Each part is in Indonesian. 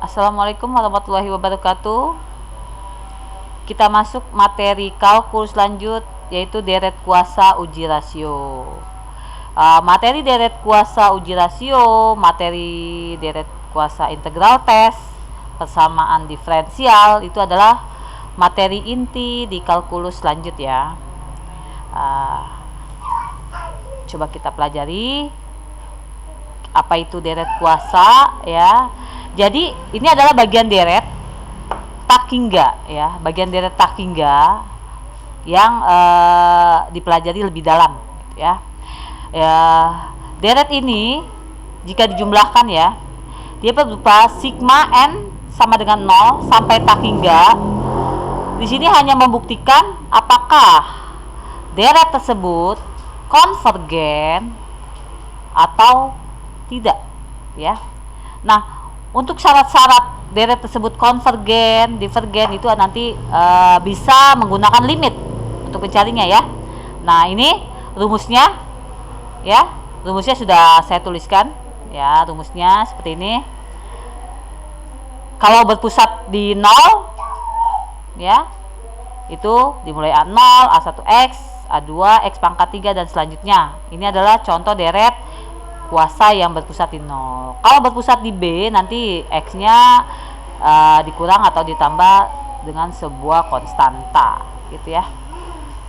Assalamualaikum warahmatullahi wabarakatuh. Kita masuk materi kalkulus lanjut, yaitu deret kuasa uji rasio. Materi deret kuasa uji rasio, materi deret kuasa integral tes, persamaan diferensial, itu adalah materi inti di kalkulus lanjut ya. Coba kita pelajari apa itu deret kuasa ya. Jadi ini adalah bagian deret tak hingga ya, bagian deret tak hingga yang dipelajari lebih dalam ya. Deret ini jika dijumlahkan ya, dia berupa sigma n sama dengan 0 sampai tak hingga. Di sini hanya membuktikan apakah deret tersebut konvergen atau tidak ya. Nah, untuk syarat-syarat deret tersebut konvergen, divergen itu nanti bisa menggunakan limit untuk mencarinya ya. Nah, ini rumusnya ya. Rumusnya sudah saya tuliskan ya, rumusnya seperti ini. Kalau berpusat di 0 ya, itu dimulai A0, A1X, A2, X pangkat 3 dan selanjutnya. Ini adalah contoh deret kuasa yang berpusat di 0. Kalau berpusat di B, nanti X-nya dikurang atau ditambah dengan sebuah konstanta gitu ya.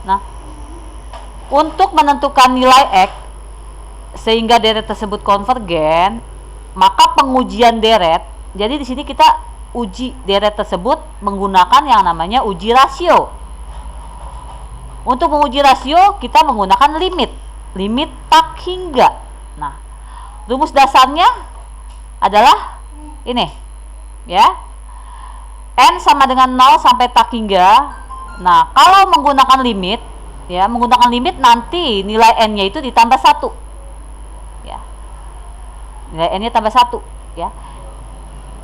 Nah, untuk menentukan nilai X sehingga deret tersebut konvergen, maka pengujian deret, jadi di sini kita uji deret tersebut menggunakan yang namanya uji rasio. Untuk menguji rasio kita menggunakan limit tak hingga. Nah, rumus dasarnya adalah ini ya, n sama dengan 0 sampai tak hingga. Nah, kalau menggunakan limit ya, menggunakan limit nanti nilai n nya itu ditambah 1 ya, nilai n nya tambah 1 ya.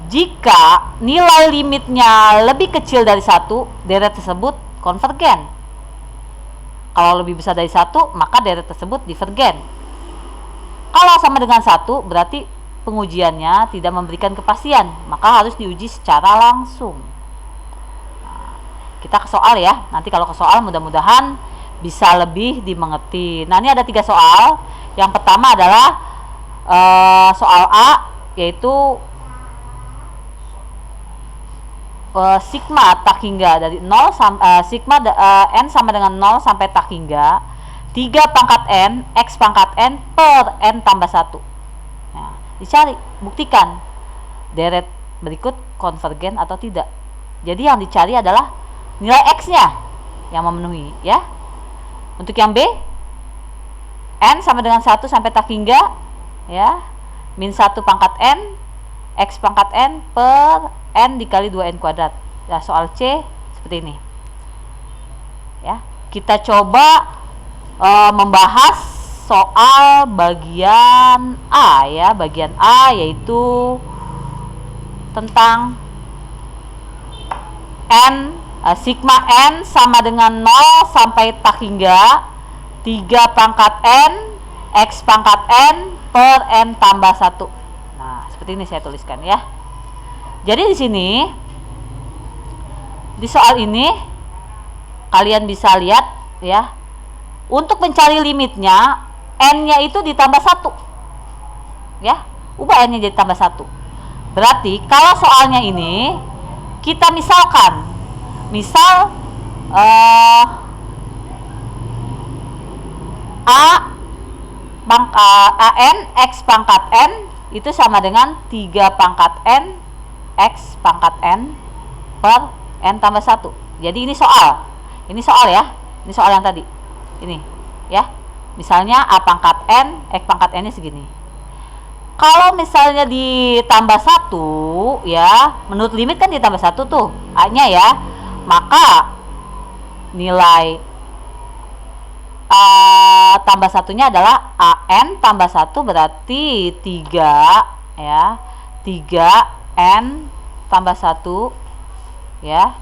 Jika nilai limitnya lebih kecil dari 1, deret tersebut konvergen. Kalau lebih besar dari 1, maka deret tersebut divergen. Kalau sama dengan 1, berarti pengujiannya tidak memberikan kepastian, maka harus diuji secara langsung. Nah, kita ke soal ya. Nanti kalau ke soal mudah-mudahan bisa lebih dimengerti. Nah, ini ada 3 soal. Yang pertama adalah soal A, yaitu sigma tak hingga dari 0 sigma n sama dengan 0 sampai tak hingga 3 pangkat n x pangkat n per n tambah 1. Nah, dicari, buktikan deret berikut konvergen atau tidak. Jadi yang dicari adalah nilai x-nya yang memenuhi ya. Untuk yang B, n sama dengan 1 sampai tak hingga ya, min 1 pangkat n x pangkat n per n dikali 2n kuadrat. Nah, soal C seperti ini ya. Kita coba membahas soal bagian A ya, bagian A yaitu tentang sigma n sama dengan 0 sampai tak hingga 3 pangkat n x pangkat n per n tambah 1. Nah, seperti ini saya tuliskan ya. Jadi di sini di soal ini kalian bisa lihat ya, untuk mencari limitnya n-nya itu ditambah 1 ya, ubah n-nya jadi tambah 1. Berarti kalau soalnya ini kita misalkan an x pangkat n itu sama dengan 3 pangkat n x pangkat n per n tambah 1. Jadi ini soal ya, ini soal yang tadi ini ya. Misalnya a pangkat n, x pangkat n nya segini. Kalau misalnya ditambah 1 ya, menurut limit kan ditambah 1 tuh a nya ya, maka nilai tambah 1 nya adalah an tambah 1 berarti 3 ya, 3n tambah 1 ya,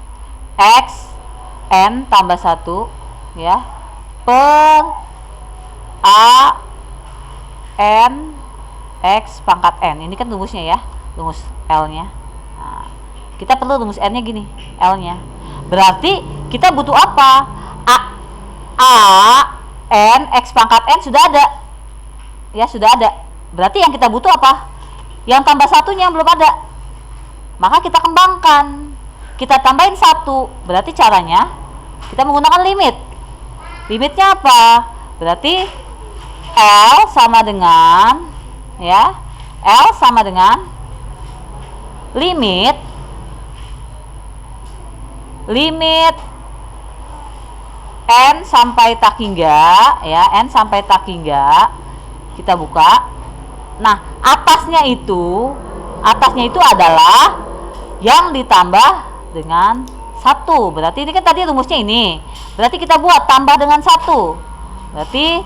x n tambah 1 ya, per a n x pangkat n. Ini kan rumusnya ya, rumus L nya. Nah, kita perlu rumus n-nya gini, L-nya. Berarti kita butuh apa? A n x pangkat n sudah ada. Ya, sudah ada. Berarti yang kita butuh apa? Yang tambah satunya yang belum ada. Maka kita kembangkan. Kita tambahin 1. Berarti caranya kita menggunakan limit. Limitnya apa? Berarti L sama dengan, ya, L sama dengan limit n sampai tak hingga, ya, n sampai tak hingga, kita buka. Nah, atasnya itu adalah yang ditambah dengan 1. Berarti ini kan tadi rumusnya ini. Berarti kita buat tambah dengan 1. Berarti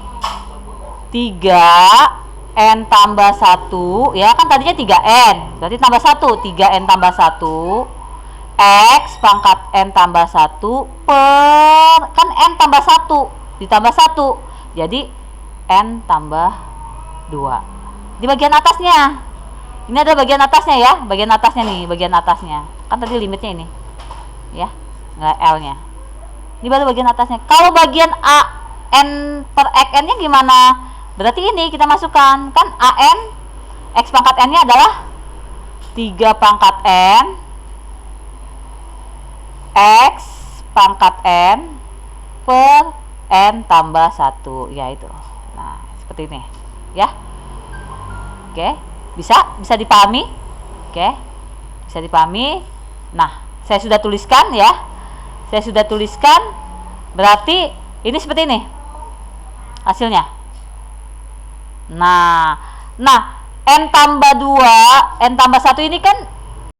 3n tambah 1, ya kan tadinya 3n. Berarti tambah 1, 3n tambah 1 x pangkat n tambah 1 per, kan n tambah 1 ditambah 1, jadi n tambah 2 di bagian atasnya. Ini ada bagian atasnya, ya, bagian atasnya nih, bagian atasnya kan tadi limitnya ini, ya, nggak L nya. Ini baru bagian atasnya. Kalau bagian a n per x n nya gimana? Berarti ini kita masukkan, kan a n x pangkat n nya adalah 3 pangkat n x pangkat n per n tambah 1, ya itu. Nah, seperti ini, ya. Oke, bisa dipahami? Oke, bisa dipahami. Nah, saya sudah tuliskan, ya. Saya sudah tuliskan. Berarti ini seperti ini hasilnya. Nah, n tambah 2, n tambah 1 ini kan